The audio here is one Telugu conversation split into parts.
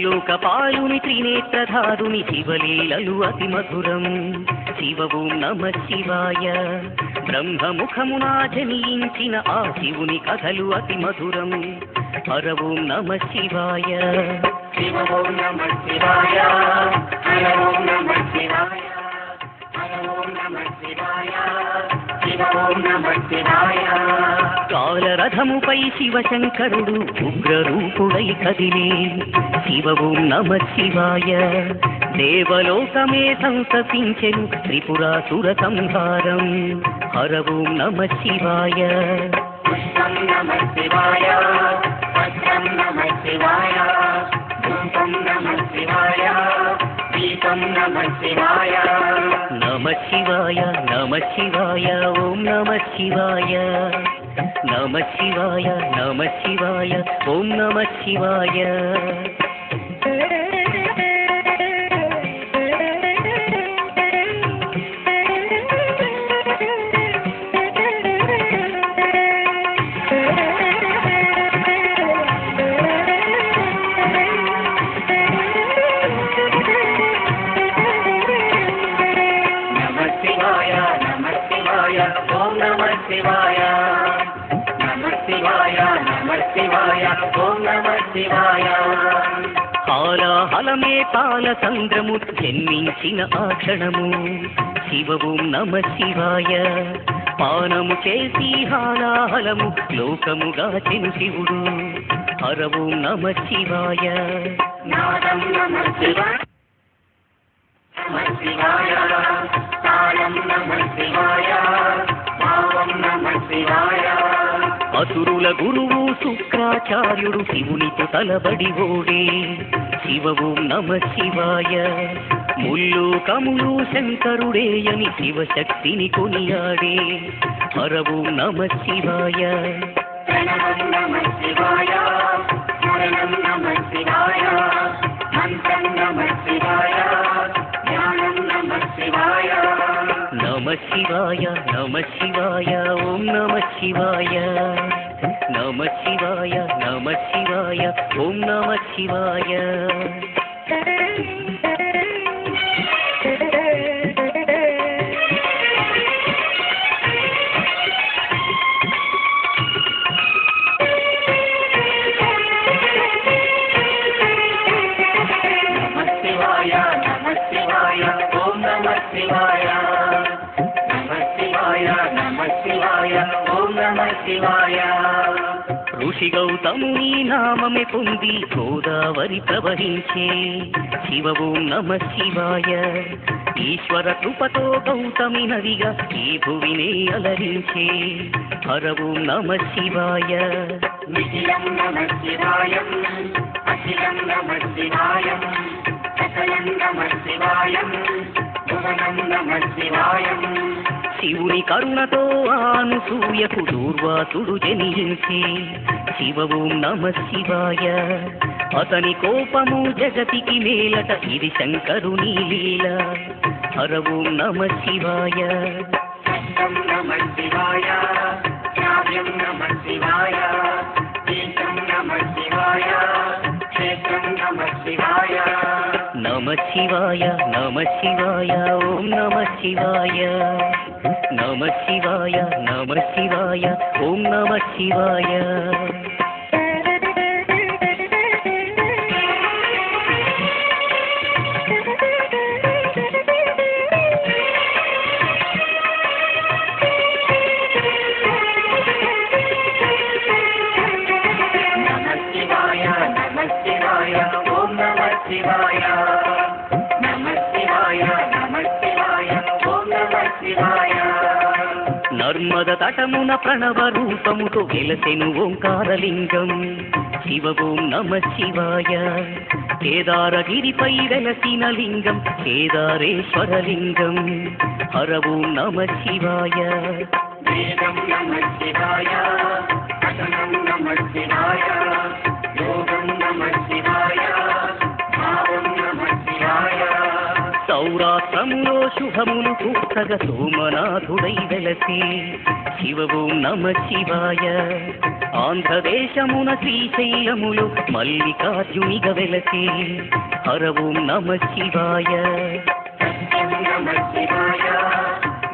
త్రిలోకపాలుని త్రినేత్రధారుని శివలీలలు అతి మధురం. శివ ఓం నమః శివాయ. బ్రహ్మముఖమున జనించిన ఆ శివుని కథలు అతి మధురం. హర ఓం నమః శివాయ. శివ ఓం నమః శివాయ. హర ఓం నమః శివాయ. హర ఓం నమః శివాయ. శివ ఓం నమః శివాయ. కాలరథముపై శివశంకరుడు ఉగ్రరూపుడై కదిలే. శివ ఓం నమః శివాయ. దేవలోకమే సంతసించెను త్రిపురాసుర సంహారం. హర ఓం నమః శివాయ. పుష్పం నమః శివాయ. పత్రం నమః శివాయ. ధూపం నమః శివాయ. దీపం నమః శివాయ. నమః శివాయ నమః శివాయ ఓం నమః శివాయ. నమః శివాయ నమః శివాయ ఓం నమః శివాయ. హాలాహలమే పాలచంద్రము జన్మించిన ఆ క్షణము. శివ ఓం నమః శివాయ. పానము చేసి హాలాహలము లోకముగాచెను శివుడు. హర ఓం నమః శివాయ. నాదం నమః శివాయ. నమః శివాయ. తాళం నమః శివాయ. భావం నమః శివాయ. అసురుల గురువు శుక్రాచార్యుడు శివునితో తలబడి ఓడే. శివ ఓం నమః శివాయ. ముల్లు కములు శంకరుడేయని శివశక్తిని కొనియాడే. హర ఓం నమః శివాయ. ప్రణవం నమః శివాయ. స్మరణం నమః శివాయ. మంత్రం నమః శివాయ. ధ్యానం నమః శివాయ. నమః శివాయ నమః శివాయ ఓం నమః శివాయ. నమః శివాయ నమః శివాయ ఓం నమః శివాయ. ఋషి గౌతముని నామమే పొంది గోదావరి ప్రవహించే. శివ ఓం నమః శివాయ. ఈశ్వర కృపతో గౌతమి నదిగా ఈ భువినే అలరించే. హర ఓం నమః శివాయ. నిఖిలం నమః శివాయ. అఖిలం నమః శివాయ. సకలం నమః శివాయ. భువనం నమః శివాయ. శివుని కరుణతో అనసూయకు దూర్వాసుడు జనించే. శివ ఓం నమః శివాయ. అతని కోపము జగతికి మేలట ఇది శంకరుని లీల. హర ఓం నమః శివాయ. సత్యం నమః శివాయ. శ్రావ్యం నమః శివాయ. గీతం నమః శివాయ. క్షేత్రం నమః శివాయ. నమః శివాయ నమః శివాయ ఓం నమః శివాయ. నమః శివాయ నమః శివాయ ఓం నమః శివాయ. నర్మద తటమున ప్రణవ రూపముతో వెలసెను ఓంకారలింగం. శివ ఓం నమః శివాయ. కేదారగిరిపై వెలసిన లింగం కేదారేశ్వరలింగం. హర ఓం నమః శివాయ. వేదం నమః శివాయ. అసనం నమః శివాయ. యోగం నమః శివాయ. భావం నమః శివాయ. సౌరాష్ట్రములో శుభములు కూర్చగ సోమనాథుడై వెలసి శివ ఓం నమ శివాయ. ఆంధ్రదేశమున శ్రీశైలములు మల్లికార్జునిగ వెలసి హర ఓం నమ శివాయ. సత్యం నమః శివాయ,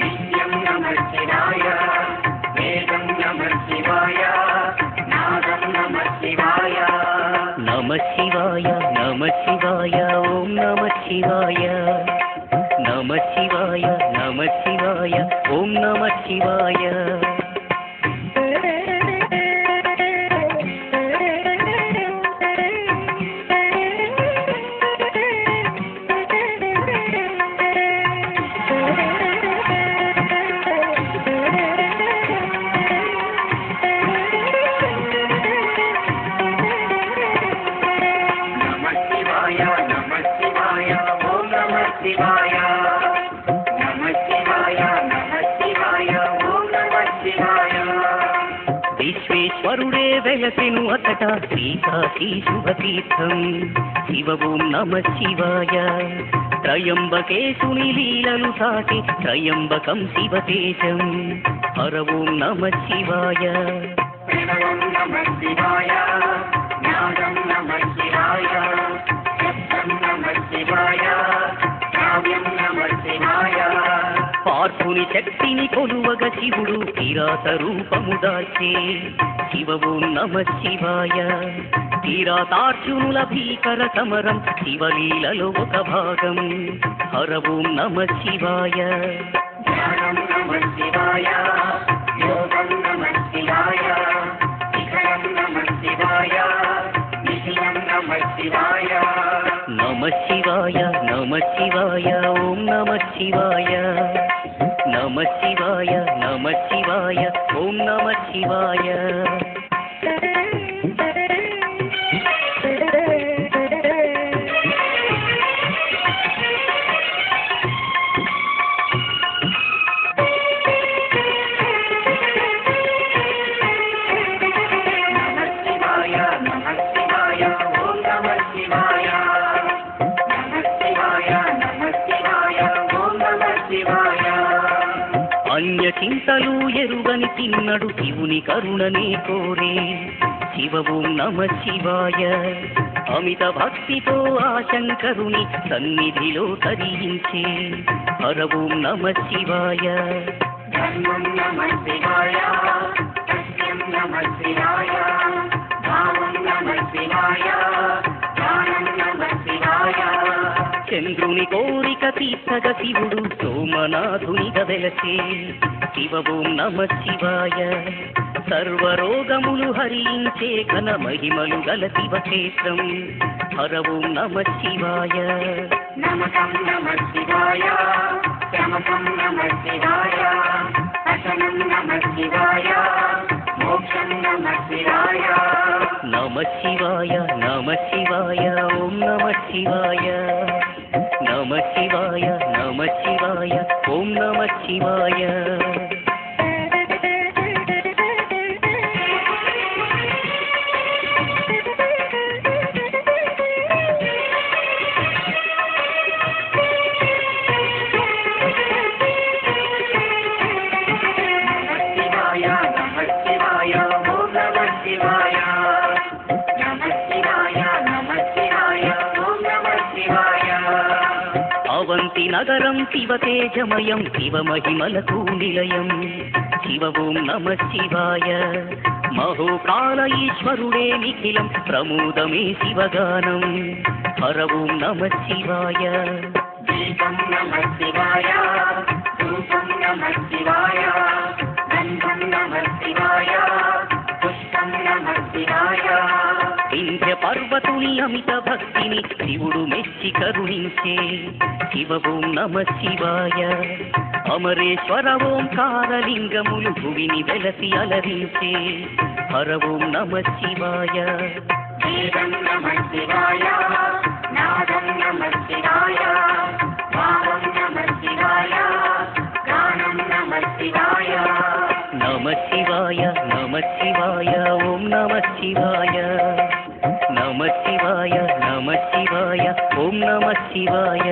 నిత్యం నమః శివాయ, వేదం నమః శివాయ, నాదం నమః శివాయ. నమ శివాయ నమ శివాయ ఓం నమ శివాయ. నమ శివాయ నమ శివాయ ఓం నమ శివాయ. విశ్వేశ్వరుడే వెలసెను అతట శ్రీకాశీ శుభతీర్థం శివ ఓం నమ శివాయ. త్రయంబకేశుని లీలలు సాటి త్రయంబకం శివతేజం హర ఓం నమ శివాయ. ప్రణవం నమః శివాయ, నాదం నమః శివాయ, శబ్దం నమః శివాయ, కావ్యం నమః శివాయ. పార్థుని శక్తిని కొలువగ శివుడు కిరాత రూపము దాల్చే శివ ఓం నమ శివాయ. కిరాతార్జునుల భీకర సమరం శివలీలలో ఒక భాగం హర ఓం నమ శివాయ. జ్ఞానం నమః శివాయ, యోగం నమః శివాయ, శిఖరం నమః శివాయ, నిఖిలం నమః శివాయ. నమ శివాయ నమ శివాయ ఓం నమ శివాయ. నమ శివాయ నమ శివాయ ఓం నమ శివాయ. అన్య చింతలు ఎరుగని తిన్నడు శివుని కరుణనే కోరే శివ ఓం నమ శివాయ. అమిత భక్తితో ఆ శంకరుని సన్నిధిలో తరించే హర ఓం నమ శివాయ. ధర్మం నమః శివాయ, సత్యం నమః శివాయ, భావం నమః శివాయ, జ్ఞానం నమః శివాయ. చంద్రుని కోరిక తీర్చగ శివుడు సోమనాథునిగ వెలసే శివ ఓం నమ శివాయ. సర్వరోగములు హరించే ఘన మహిమలు గల శివక్షేత్రం హర ఓం నమ శివాయ. నమకం నమః శివాయ, శమకం నమః శివాయ, అసనం నమః శివాయ, మోక్షం నమః శివాయ. నమ శివాయ నమ శివాయ ఓం నమ శివాయ. నమ శివాయ నమ శివాయ ఓం నమ శివాయ. అవంతి నగరం శివ తేజమయం శివ మహిమలకు నిలయం శివ ఓం నమ శివాయ. మహోకాల ఈశ్వరుడే నిఖిలం ప్రమోదమే శివగానం హర ఓం నమ శివాయ. దీపం నమః శివాయ, ధూపం నమః శివాయ, గంధం నమః శివాయ, పుష్పం నమః శివాయ. వింధ్య పర్వతుని అమిత భక్తిని శివుడు మెచ్చి కరుణించే శివ ఓం నమ శివాయ. అమరేశ్వర ఓంకారలింగములు భువిని వెలసి అలరించే హర ఓం నమ శివాయ. వేదం నమః శివాయ, నాదం నమః శివాయ, భావం నమః శివాయ, గానం నమః శివాయ. నమ శివాయ నమ శివాయ ఓం నమ శివాయ. నమ శివాయ నమ శివాయ ఓం నమ శివాయ.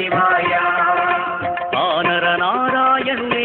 శివాయ ఆ నర నారాయణులే